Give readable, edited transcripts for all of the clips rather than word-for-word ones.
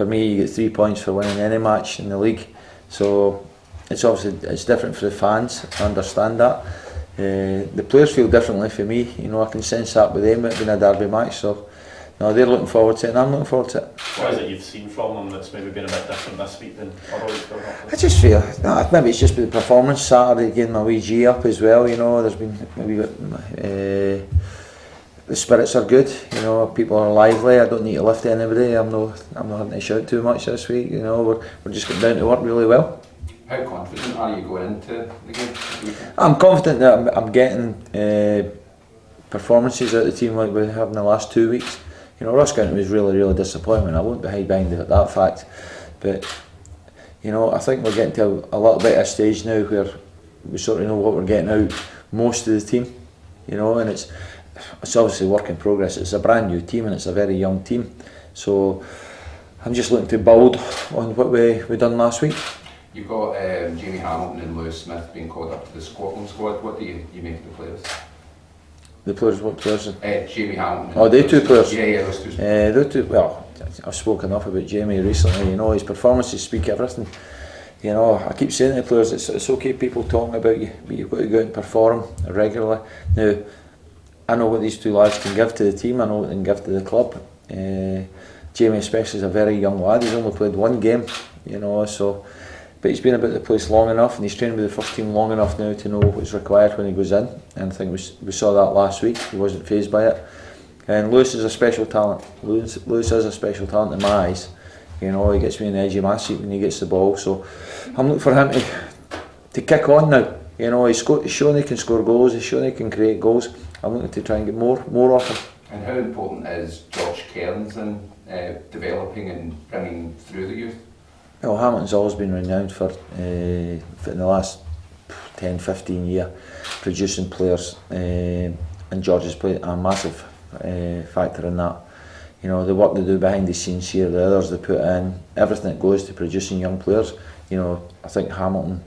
for me, you get 3 points for winning any match in the league. So it's obviously different for the fans. I understand that. The players feel differently for me. I can sense that with them. It's been a derby match, so no, they're looking forward to it, and I'm looking forward to it. What is it you've seen from them that's maybe been a bit different this week than other weeks? I just feel maybe it's just been the performance Saturday, getting my wee G up as well. There's been maybe the spirits are good. People are lively. I don't need to lift anybody. I'm not having to shout too much this week. We're just getting down to work really well. How confident are you going into the game? I'm confident that I'm getting performances out of the team like we have in the last 2 weeks. Ross County was really disappointing. I won't be hide behind that fact, but I think we're getting to a little bit of a stage now where we sort of know what we're getting out most of the team, and it's obviously work in progress. It's a brand new team and it's a very young team, so I'm just looking to build on what we done last week. You've got Jamie Hamilton and Lewis Smith being called up to the Scotland squad. What do you make of the players? The players, what players? Jamie Hamilton. Oh, they two players? Yeah, those two. Those two, well, I've spoken enough about Jamie recently. His performances speak everything. I keep saying to the players, it's okay people talking about you, but you've got to go out and perform regularly. Now, I know what these two lads can give to the team, I know what they can give to the club. Jamie especially is a very young lad, he's only played one game, but he's been about the place long enough and he's trained with the first team long enough now to know what's required when he goes in, and I think we saw that last week. He wasn't fazed by it. And Lewis is a special talent. Lewis is a special talent in my eyes. He gets me on the edge of my seat when he gets the ball, so I'm looking for him to kick on now. He's shown he can score goals, he's shown he can create goals. I'm looking to try and get more off him. And how important is Josh Cairns in developing and bringing through the youth? Well, Hamilton's always been renowned for in the last 10-15 years producing players, and George has played a massive factor in that. The work they do behind the scenes here, the others they put in, everything that goes to producing young players. I think Hamilton,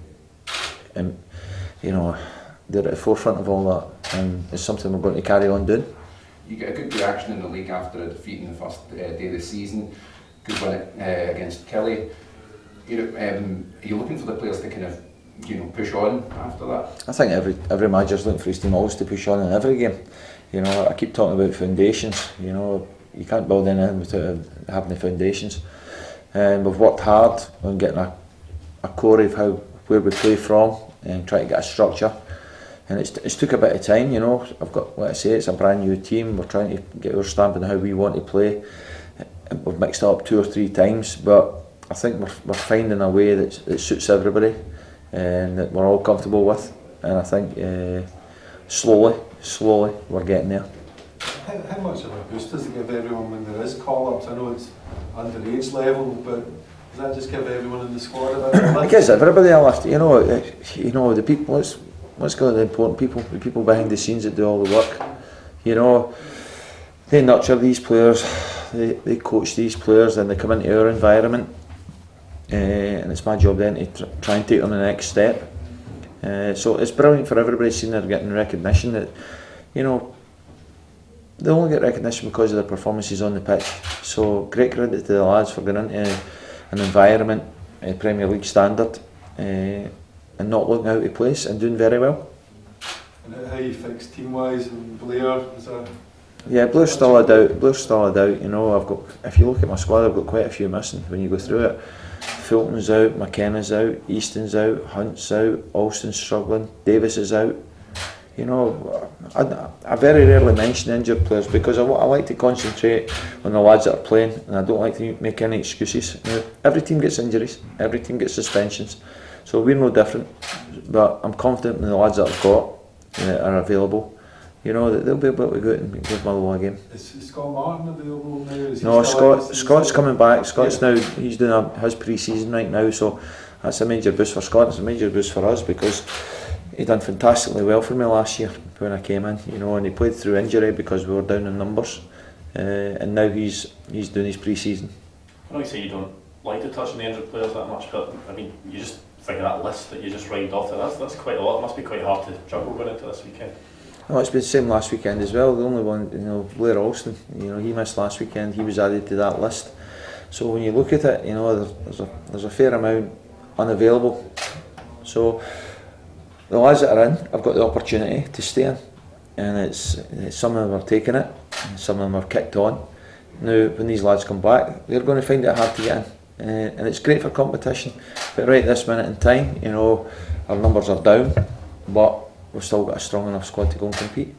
they're at the forefront of all that, and it's something we're going to carry on doing. You get a good reaction in the league after a defeat in the first day of the season. Good win against Kelly. Are you looking for the players to kind of push on after that? I think every manager's looking for his team always to push on in every game. I keep talking about foundations. You can't build anything without having the foundations. And we've worked hard on getting a core of where we play from and try to get a structure. And it's took a bit of time. I've got, like I say, it's a brand new team. We're trying to get our stamp on how we want to play. We've mixed it up 2 or 3 times, but I think we're finding a way that suits everybody and that we're all comfortable with, and I think slowly we're getting there. How much of a boost does it give everyone when there is call-ups? I know it's underage level, but does that just give everyone in the squad a bit of a lift? It gives everybody a lift. The people. Let's go to the important people, the people behind the scenes that do all the work. They nurture these players, they coach these players, and they come into our environment. And it's my job then to try and take them the next step. So it's brilliant for everybody seeing they're getting recognition. That they only get recognition because of their performances on the pitch. So great credit to the lads for going into an environment, Premier League standard, and not looking out of place and doing very well. And how you fix team-wise and Blair? Yeah, Blair's still a doubt. I've got. If you look at my squad, I've got quite a few missing when you go through it. Fulton's out, McKenna's out, Easton's out, Hunt's out, Alston's struggling, Davis is out. I very rarely mention injured players because I like to concentrate on the lads that are playing, and I don't like to make any excuses. Every team gets injuries, every team gets suspensions, so we're no different. But I'm confident in the lads that I've got that are available. That they'll be able to go out and give Motherwell a game. Is Scott Martin available now? No, Scott's coming back. Scott's now, he's doing his pre-season right now, so that's a major boost for Scott. It's a major boost for us because he done fantastically well for me last year when I came in, and he played through injury because we were down in numbers, and now he's doing his pre-season. I know you say you don't like to touch on the injured players that much, but I mean, you just figure that list that you just rhymed off there, that's quite a lot. It must be quite hard to juggle going into this weekend. Oh, it's been the same last weekend as well. The only one, Blair Alston, he missed last weekend. He was added to that list. So when you look at it, there's a fair amount unavailable. So the lads that are in have got the opportunity to stay in, and it's some of them are taking it, and some of them are kicked on. Now when these lads come back, they're going to find it hard to get in, and it's great for competition. But right this minute in time, our numbers are down, but we've still got a strong enough squad to go and compete.